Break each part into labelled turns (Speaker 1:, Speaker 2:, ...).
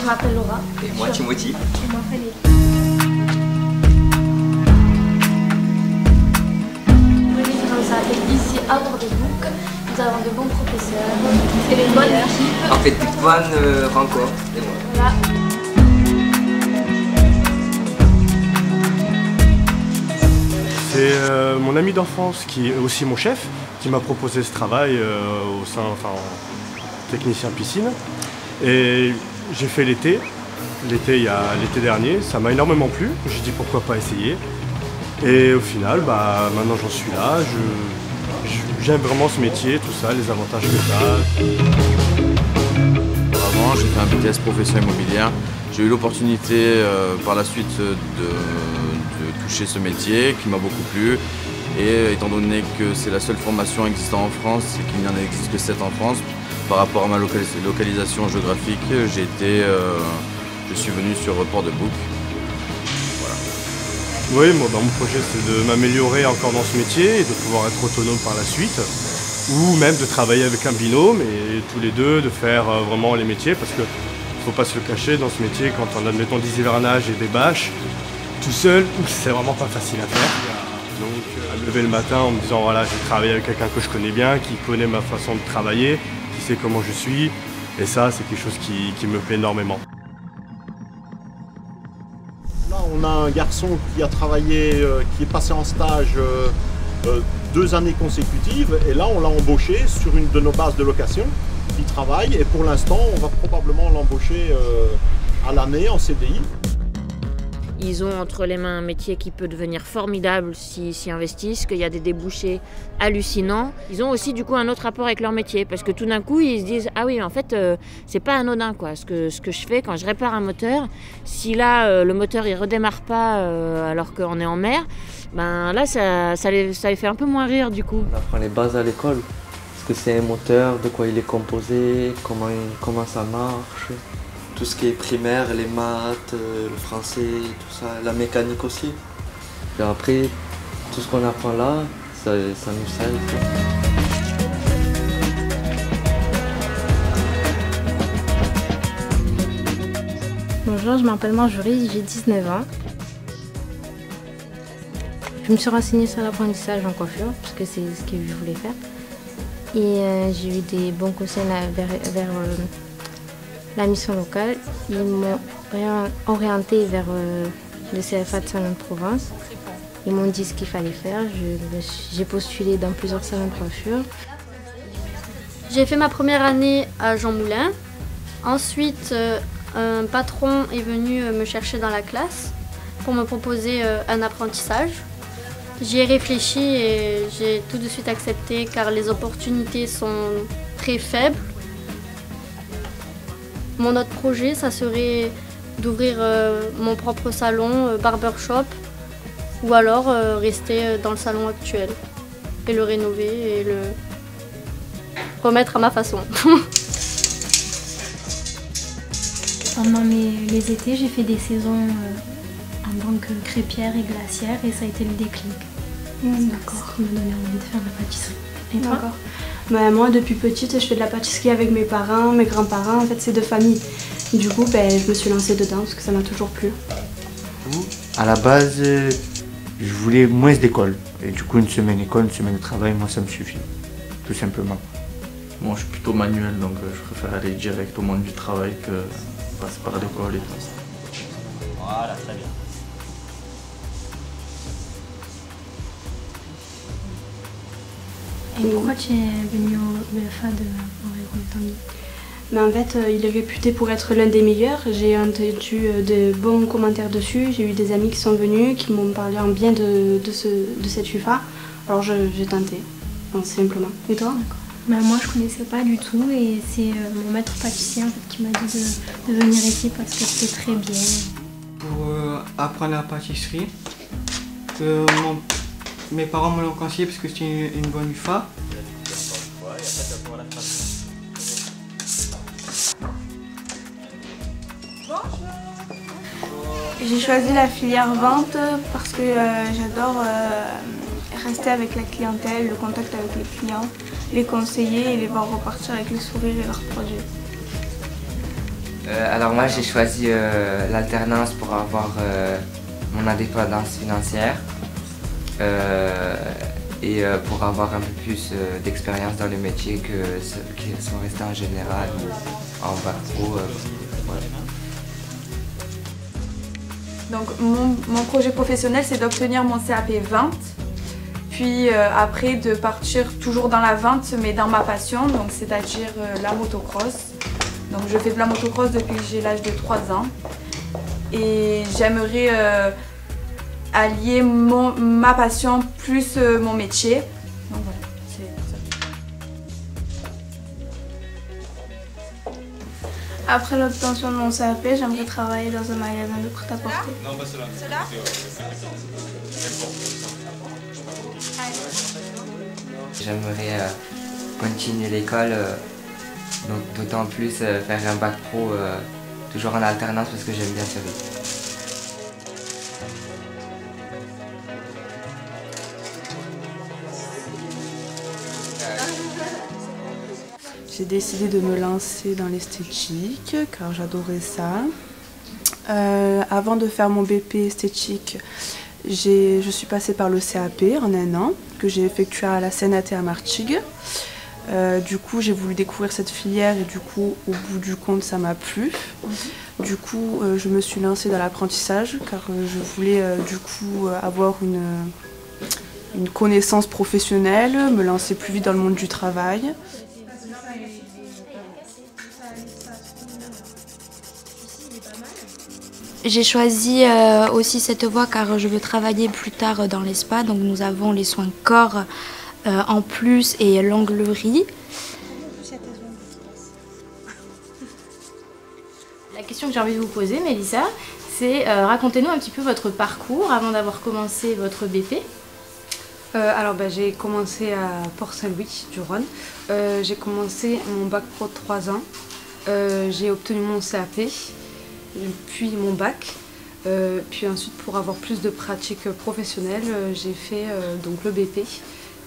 Speaker 1: Je m'appelle Laura.
Speaker 2: Et moi, Timothy.
Speaker 1: Je m'appelle Ellie. Ça fait ici à Bordeaux-Bouc. Nous avons de bons professeurs, c'est une bonne équipe.
Speaker 2: En fait, une bonne rencontre. Et moi.
Speaker 1: Voilà.
Speaker 3: C'est mon ami d'enfance qui est aussi mon chef qui m'a proposé ce travail au sein, technicien piscine. Et j'ai fait l'été dernier, ça m'a énormément plu. J'ai dit pourquoi pas essayer. Et au final, maintenant j'en suis là. J'aime vraiment ce métier, tout ça, les avantages que ça.
Speaker 4: Avant, j'ai fait un BTS profession immobilière. J'ai eu l'opportunité par la suite de toucher ce métier qui m'a beaucoup plu. Et étant donné que c'est la seule formation existant en France et qu'il n'y en existe que 7 en France, par rapport à ma localisation géographique, je suis venu sur Bordeaux-Bouc.
Speaker 3: Oui, mon projet c'est de m'améliorer encore dans ce métier et de pouvoir être autonome par la suite. Ou même de travailler avec un binôme et tous les deux de faire vraiment les métiers parce qu'il ne faut pas se le cacher dans ce métier quand on a admettons des hivernages et des bâches. Tout seul, c'est vraiment pas facile à faire. Donc à me lever le matin en me disant voilà, je vais travailler avec quelqu'un que je connais bien, qui connaît ma façon de travailler, qui sait comment je suis. Et ça, c'est quelque chose qui me plaît énormément.
Speaker 5: Là, on a un garçon qui a travaillé, qui est passé en stage 2 années consécutives. Et là, on l'a embauché sur une de nos bases de location qui travaille. Et pour l'instant, on va probablement l'embaucher à l'année en CDI.
Speaker 6: Ils ont entre les mains un métier qui peut devenir formidable s'ils s'y investissent, qu'il y a des débouchés hallucinants. Ils ont aussi du coup un autre rapport avec leur métier parce que tout d'un coup ils se disent ah oui en fait c'est pas anodin quoi. Ce que je fais quand je répare un moteur, si là le moteur il redémarre pas alors qu'on est en mer, là ça les fait un peu moins rire du coup.
Speaker 7: On apprend les bases à l'école, ce que c'est un moteur, de quoi il est composé, comment ça marche. Tout ce qui est primaire, les maths, le français, tout ça, la mécanique aussi. Et après, tout ce qu'on apprend là, ça nous sert.
Speaker 8: Bonjour, je m'appelle Marjorie, j'ai 19 ans. Je me suis renseignée sur l'apprentissage en coiffure, parce que c'est ce que je voulais faire. Et j'ai eu des bons conseils vers la mission locale. Ils m'ont orienté vers le CFA de Salon de Provence. Ils m'ont dit ce qu'il fallait faire. J'ai postulé dans plusieurs salons de coiffure.
Speaker 1: J'ai fait ma première année à Jean Moulin. Ensuite, un patron est venu me chercher dans la classe pour me proposer un apprentissage. J'y ai réfléchi et j'ai tout de suite accepté car les opportunités sont très faibles. Mon autre projet, ça serait d'ouvrir mon propre salon, barbershop, ou alors rester dans le salon actuel et le rénover et le remettre à ma façon.
Speaker 9: Pendant les étés, j'ai fait des saisons en tant que crêpière et glacière et ça a été le déclic.
Speaker 8: D'accord.
Speaker 9: Ce qui m'a donné envie de faire de la pâtisserie. Et toi ?
Speaker 10: D'accord. Moi, depuis petite, je fais de la pâtisserie avec mes parents, mes grands-parents. En fait, c'est de famille. Du coup, je me suis lancée dedans parce que ça m'a toujours plu.
Speaker 11: À la base, je voulais moins d'école. Et du coup, une semaine école, une semaine de travail, moi, ça me suffit. Tout simplement.
Speaker 12: Moi, je suis plutôt manuel, donc je préfère aller direct au monde du travail que passer par l'école et tout.
Speaker 2: Voilà, très bien.
Speaker 9: Et pourquoi tu es venu au BFA de Henri-Rouletabille ?
Speaker 10: Mais en fait, il est réputé pour être l'un des meilleurs. J'ai entendu de bons commentaires dessus. J'ai eu des amis qui sont venus, qui m'ont parlé en bien de cette UFA. Alors j'ai tenté, simplement. Et toi ?
Speaker 9: Moi, je connaissais pas du tout et c'est mon maître pâtissier en fait, qui m'a dit de venir ici parce que c'était très bien.
Speaker 13: Pour apprendre la pâtisserie, mes parents me l'ont conseillé parce que c'était une bonne UFA.
Speaker 10: J'ai choisi la filière vente parce que j'adore rester avec la clientèle, le contact avec les clients, les conseiller et les voir repartir avec le sourire et leurs produits.
Speaker 14: Alors moi j'ai choisi l'alternance pour avoir mon indépendance financière et pour avoir un peu plus d'expérience dans le métier que ceux qui sont restés en général ou en bac pro. Voilà.
Speaker 15: Donc mon projet professionnel c'est d'obtenir mon CAP vente, puis après de partir toujours dans la vente mais dans ma passion, donc c'est-à-dire la motocross. Donc je fais de la motocross depuis que j'ai l'âge de 3 ans et j'aimerais allier ma passion plus mon métier. Donc voilà, c'est ça.
Speaker 10: Après l'obtention de mon CAP, j'aimerais travailler dans un magasin de prêt-à-porter.
Speaker 16: Non, pas cela.
Speaker 14: J'aimerais continuer l'école, d'autant plus faire un bac pro toujours en alternance parce que j'aime bien ce rythme.
Speaker 10: J'ai décidé de me lancer dans l'esthétique car j'adorais ça. Avant de faire mon BP esthétique, je suis passée par le CAP en 1 an que j'ai effectué à la CNAT à Martigues. Du coup, j'ai voulu découvrir cette filière et du coup, au bout du compte, ça m'a plu. Du coup, je me suis lancée dans l'apprentissage car je voulais du coup avoir une connaissance professionnelle, me lancer plus vite dans le monde du travail.
Speaker 17: J'ai choisi aussi cette voie car je veux travailler plus tard dans les spas. Donc nous avons les soins corps en plus et l'onglerie.
Speaker 18: La question que j'ai envie de vous poser, Mélissa, c'est racontez-nous un petit peu votre parcours avant d'avoir commencé votre BP.
Speaker 10: Alors j'ai commencé à Port-Saint-Louis du Rhône. J'ai commencé mon bac pro de 3 ans. J'ai obtenu mon CAP. Puis mon bac, puis ensuite pour avoir plus de pratique professionnelle, j'ai fait donc le BP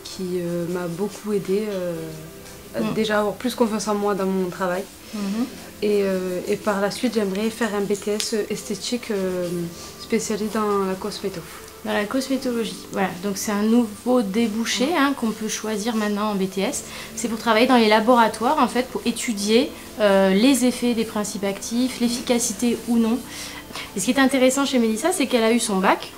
Speaker 10: qui m'a beaucoup aidé déjà à avoir plus confiance en moi dans mon travail. Et par la suite j'aimerais faire un BTS esthétique spécialisé dans la cosméto.
Speaker 18: Dans la cosmétologie, voilà, donc c'est un nouveau débouché qu'on peut choisir maintenant en BTS. C'est pour travailler dans les laboratoires en fait, pour étudier les effets des principes actifs, l'efficacité ou non. Et ce qui est intéressant chez Mélissa, c'est qu'elle a eu son bac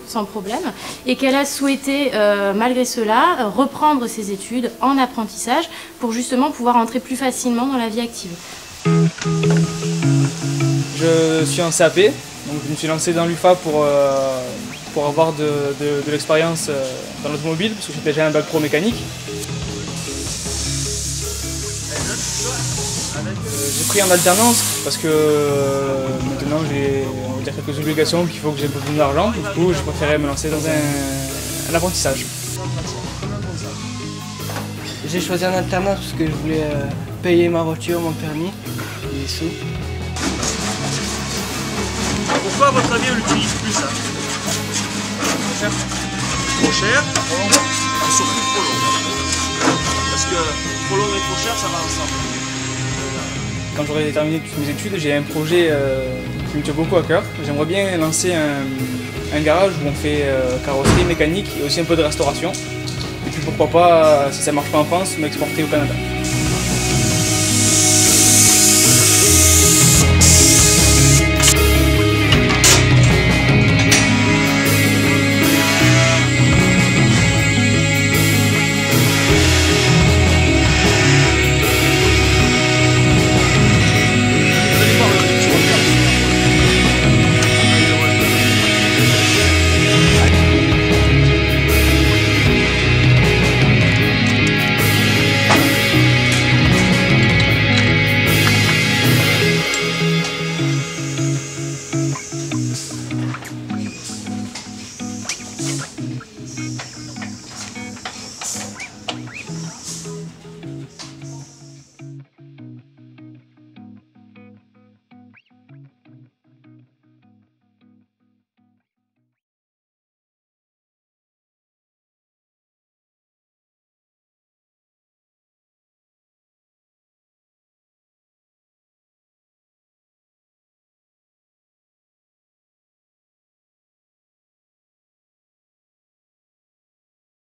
Speaker 18: sans problème et qu'elle a souhaité malgré cela reprendre ses études en apprentissage pour justement pouvoir entrer plus facilement dans la vie active.
Speaker 19: Je suis en CAP, donc je me suis lancé dans l'UFA pour avoir de l'expérience dans l'automobile, parce que j'ai déjà un bac pro mécanique. J'ai pris en alternance parce que maintenant j'ai quelques obligations qu'il faut que j'ai beaucoup d'argent, du coup je préférais me lancer dans un apprentissage.
Speaker 13: J'ai choisi en alternance parce que je voulais payer ma voiture, mon permis, les sous.
Speaker 5: Pourquoi à votre avis on l'utilise plus ça? Trop cher et surtout trop long. Parce que trop long et trop cher, ça va ensemble.
Speaker 19: Quand j'aurai terminé toutes mes études, j'ai un projet qui me tient beaucoup à cœur. J'aimerais bien lancer un garage où on fait carrosserie, mécanique et aussi un peu de restauration. Et puis pourquoi pas, si ça ne marche pas en France, m'exporter au Canada.